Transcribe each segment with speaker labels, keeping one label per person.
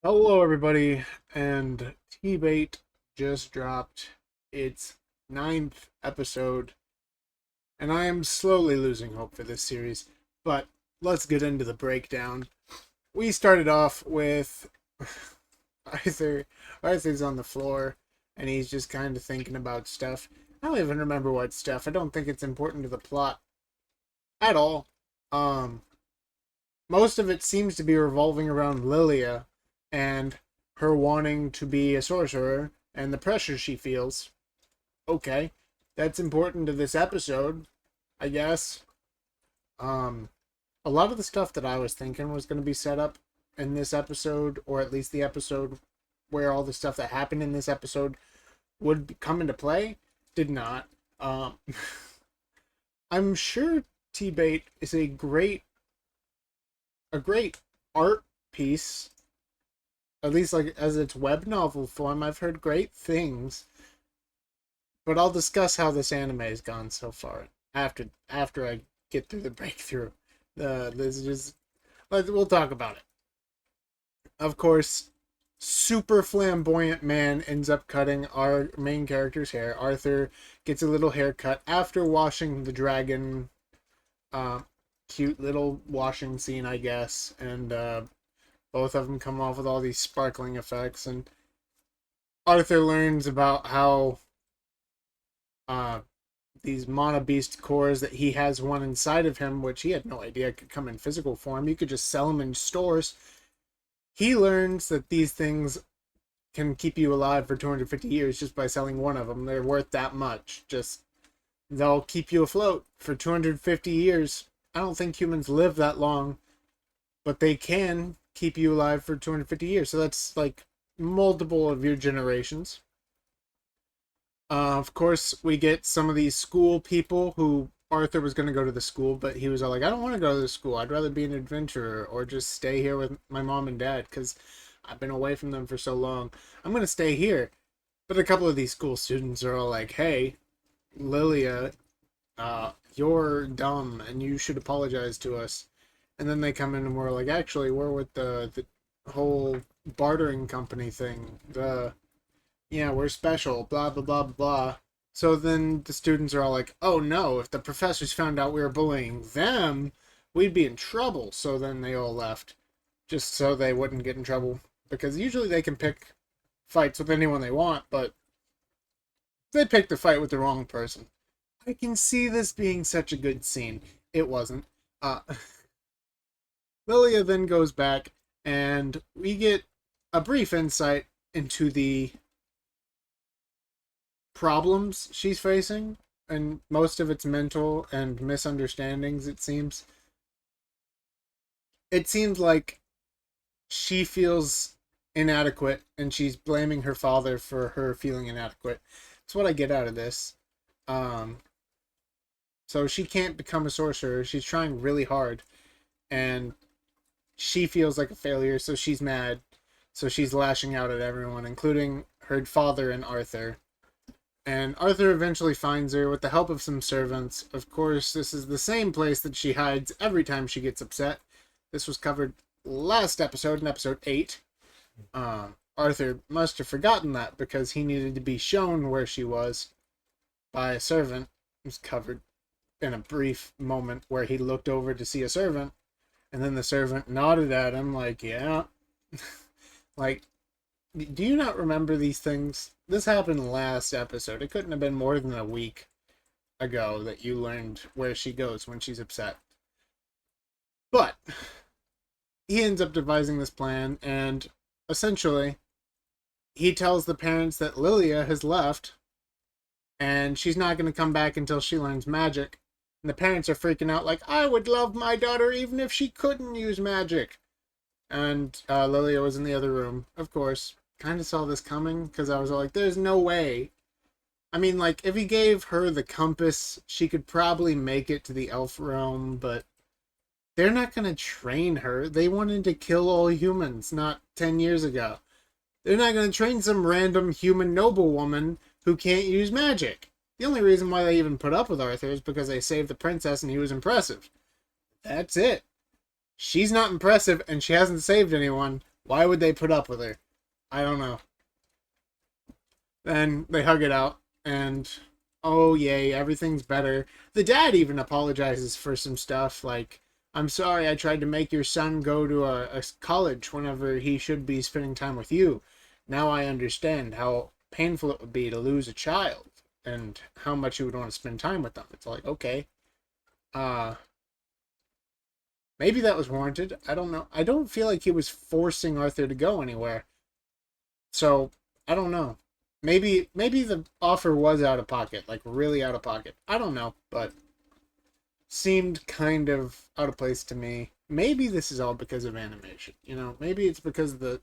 Speaker 1: Hello, everybody, and T-Bait just dropped its ninth episode, and I am slowly losing hope for this series, but let's get into the breakdown. We started off with Arthur. Arthur's on the floor, and he's just kind of thinking about stuff. I don't even remember what stuff. I don't think it's important to the plot at all. Um, Most of it seems to be revolving around Lilia and her wanting to be a sorcerer and the pressure she feels. Okay, that's important to this episode, I guess. Um, a lot of the stuff that I was thinking was going to be set up in this episode, or at least the episode where all the stuff that happened in this episode would come into play, did not. Um, I'm sure T-Bait is a great art piece, at least like as its web novel form. I've heard great things, but I'll discuss how this anime has gone so far after I get through the breakthrough. This is just we'll talk about it. Of course, super flamboyant man ends up cutting our main character's hair. Arthur gets a little haircut after washing the dragon. Uh, Cute little washing scene, I guess, and both of them come off with all these sparkling effects, and Arthur learns about how uh, these Mana Beast cores, that he has one inside of him, which he had no idea could come in physical form. You could just sell them in stores. He learns that these things can keep you alive for 250 years just by selling one of them. They're worth that much. Just, they'll keep you afloat for 250 years. I don't think humans live that long, but they can keep you alive for 250 years. So that's like multiple of your generations. Of course, we get some of these school people who Arthur was going to go to the school, but he was all like, I don't want to go to the school. I'd rather be an adventurer or just stay here with my mom and dad because I've been away from them for so long. I'm going to stay here. But a couple of these school students are all like, hey, Lilia, you're dumb and you should apologize to us. And then they come in and we're like, actually, we're with the whole bartering company thing. Yeah, we're special, blah, blah, blah, blah. So then the students are all like, oh no, if the professors found out we were bullying them, we'd be in trouble. So then they all left, just so they wouldn't get in trouble. Because usually they can pick fights with anyone they want, but they picked the fight with the wrong person. I can see this being such a good scene. It wasn't. Uh, Lilia then goes back, and we get a brief insight into the problems she's facing, and most of it's mental and misunderstandings, it seems. It seems like she feels inadequate, and she's blaming her father for her feeling inadequate. That's what I get out of this. Um, so she can't become a sorcerer. She's trying really hard, and she feels like a failure, so she's mad. So she's lashing out at everyone, including her father and Arthur. And Arthur eventually finds her with the help of some servants. Of course, this is the same place that she hides every time she gets upset. This was covered last episode, in episode 8. Arthur must have forgotten that because he needed to be shown where she was by a servant. It was covered in a brief moment where he looked over to see a servant, and then the servant nodded at him like, yeah. Like, do you not remember these things? This happened last episode. It couldn't have been more than a week ago that you learned where she goes when she's upset. But he ends up devising this plan, and essentially, he tells the parents that Lilia has left, and she's not going to come back until she learns magic. And the parents are freaking out like, I would love my daughter even if she couldn't use magic. And Lilia was in the other room, of course. Kind of saw this coming because I was like, there's no way. I mean, like, if he gave her the compass, she could probably make it to the elf realm, but they're not going to train her. They wanted to kill all humans not 10 years ago. They're not going to train some random human noblewoman who can't use magic. The only reason why they even put up with Arthur is because they saved the princess and he was impressive. That's it. She's not impressive and she hasn't saved anyone. Why would they put up with her? I don't know. Then they hug it out, and oh yay, everything's better. The dad even apologizes for some stuff, like, I'm sorry I tried to make your son go to a college whenever he should be spending time with you. Now I understand how painful it would be to lose a child and how much you would want to spend time with them. It's like, okay. Uh Maybe that was warranted. I don't know. I don't feel like he was forcing Arthur to go anywhere. So, I don't know. Maybe the offer was out of pocket, like really out of pocket. I don't know, but seemed kind of out of place to me. Maybe this is all because of animation. You know, maybe it's because the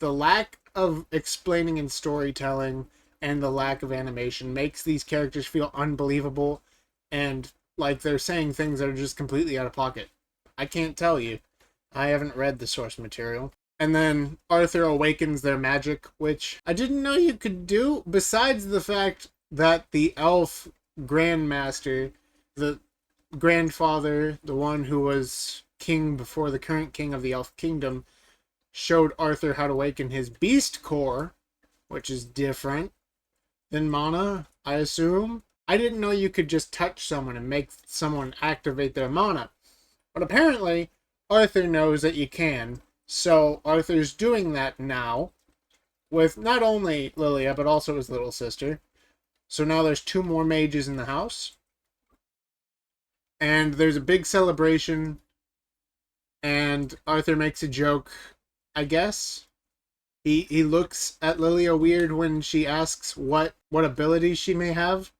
Speaker 1: lack of explaining and storytelling and the lack of animation makes these characters feel unbelievable and like they're saying things that are just completely out of pocket. I can't tell you. I haven't read the source material. And then Arthur awakens their magic, which I didn't know you could do, besides the fact that the elf grandmaster, the grandfather, the one who was king before the current king of the elf kingdom, showed Arthur how to awaken his beast core, which is different than mana, I assume. I didn't know you could just touch someone and make someone activate their mana. But apparently, Arthur knows that you can. So Arthur's doing that now with not only Lilia, but also his little sister. So now there's 2 more mages in the house. And there's a big celebration. And Arthur makes a joke, I guess. He looks at Lilia weird when she asks what abilities she may have.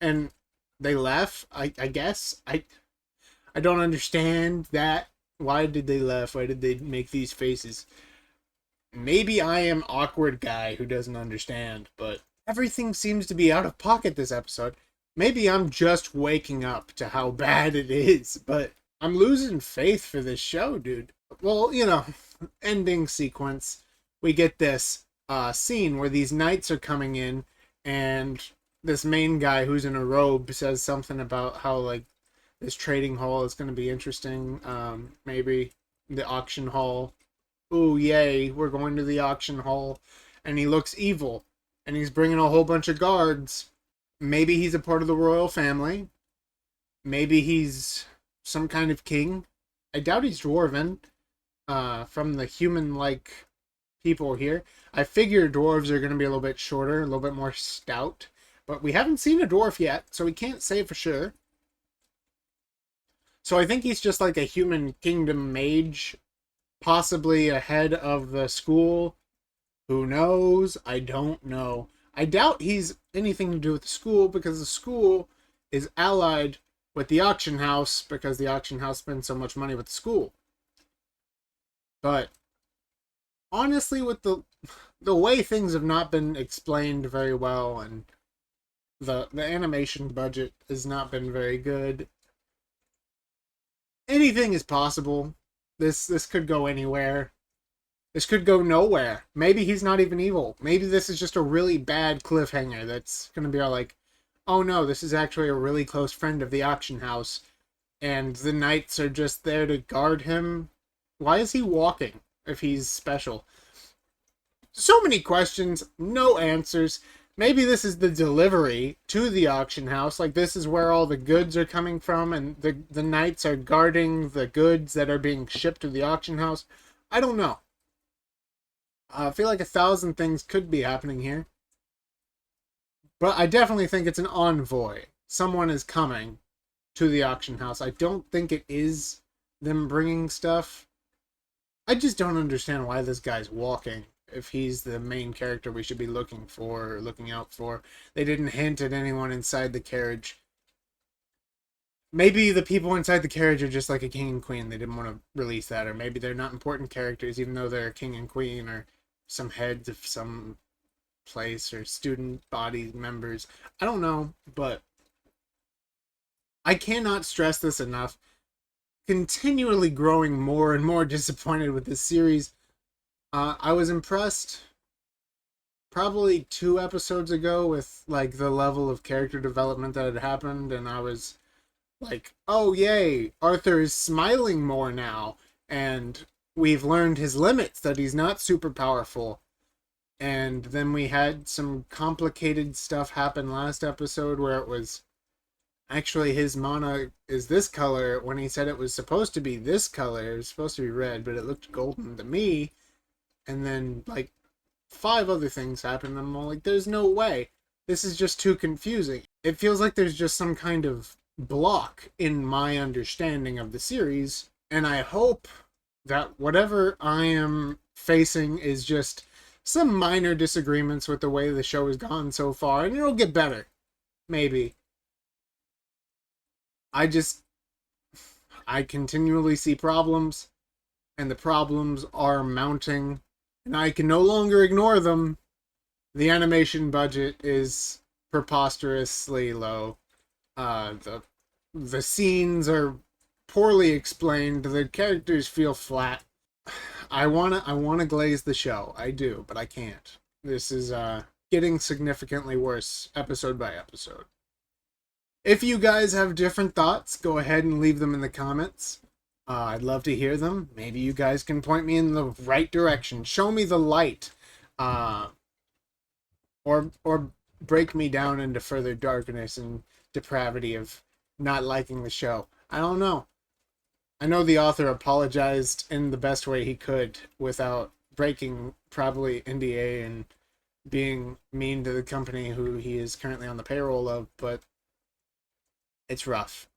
Speaker 1: And they laugh, I guess. I don't understand that. Why did they laugh? Why did they make these faces? Maybe I am awkward guy who doesn't understand, but everything seems to be out of pocket this episode. Maybe I'm just waking up to how bad it is, but I'm losing faith for this show, dude. Well, you know, ending sequence. We get this scene where these knights are coming in, and this main guy who's in a robe says something about how, like, this trading hall is going to be interesting. Maybe the auction hall. Ooh, yay, we're going to the auction hall. And he looks evil. And he's bringing a whole bunch of guards. Maybe he's a part of the royal family. Maybe he's some kind of king. I doubt he's dwarven. From the human-like people here. I figure dwarves are going to be a little bit shorter, a little bit more stout. But we haven't seen a dwarf yet, so we can't say for sure. So I think he's just like a human kingdom mage, possibly a head of the school. Who knows? I don't know. I doubt he's anything to do with the school because the school is allied with the auction house because the auction house spends so much money with the school. But honestly, with the way things have not been explained very well and the animation budget has not been very good, anything is possible. This could go anywhere. This could go nowhere. Maybe he's not even evil. Maybe this is just a really bad cliffhanger that's going to be all like, oh no, this is actually a really close friend of the auction house, and the knights are just there to guard him. Why is he walking if he's special? So many questions, no answers. Maybe this is the delivery to the auction house. Like, this is where all the goods are coming from, and the knights are guarding the goods that are being shipped to the auction house. I don't know. I feel like 1,000 things could be happening here. But I definitely think it's an envoy. Someone is coming to the auction house. I don't think it is them bringing stuff. I just don't understand why this guy's walking. If he's the main character we should be looking for or looking out for. They didn't hint at anyone inside the carriage. Maybe the people inside the carriage are just like a king and queen. They didn't want to release that. Or maybe they're not important characters, even though they're a king and queen or some heads of some place or student body members. I don't know, but I cannot stress this enough. Continually growing more and more disappointed with this series. I was impressed probably 2 episodes ago with like the level of character development that had happened, and I was like, oh yay, Arthur is smiling more now, and we've learned his limits, that he's not super powerful. And then we had some complicated stuff happen last episode where it was actually his mana is this color when he said it was supposed to be this color. It was supposed to be red, but it looked golden to me. And then, like, 5 other things happened. And I'm all like, there's no way. This is just too confusing. It feels like there's just some kind of block in my understanding of the series. And I hope that whatever I am facing is just some minor disagreements with the way the show has gone so far, and it'll get better. Maybe. I continually see problems, and the problems are mounting, and I can no longer ignore them. The animation budget is preposterously low. The scenes are poorly explained. The characters feel flat. I wanna glaze the show. I do, but I can't. This is getting significantly worse episode by episode. If you guys have different thoughts, go ahead and leave them in the comments. I'd love to hear them. Maybe you guys can point me in the right direction. Show me the light. Or break me down into further darkness and depravity of not liking the show. I don't know. I know the author apologized in the best way he could without breaking probably NDA and being mean to the company who he is currently on the payroll of, but it's rough.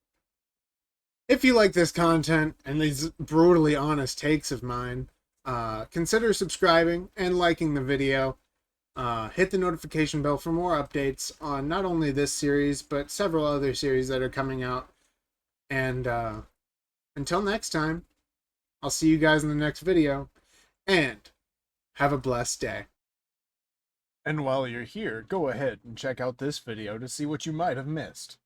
Speaker 1: If you like this content and these brutally honest takes of mine, consider subscribing and liking the video. Hit the notification bell for more updates on not only this series, but several other series that are coming out. And until next time, I'll see you guys in the next video, and have a blessed day.
Speaker 2: And while you're here, go ahead and check out this video to see what you might have missed.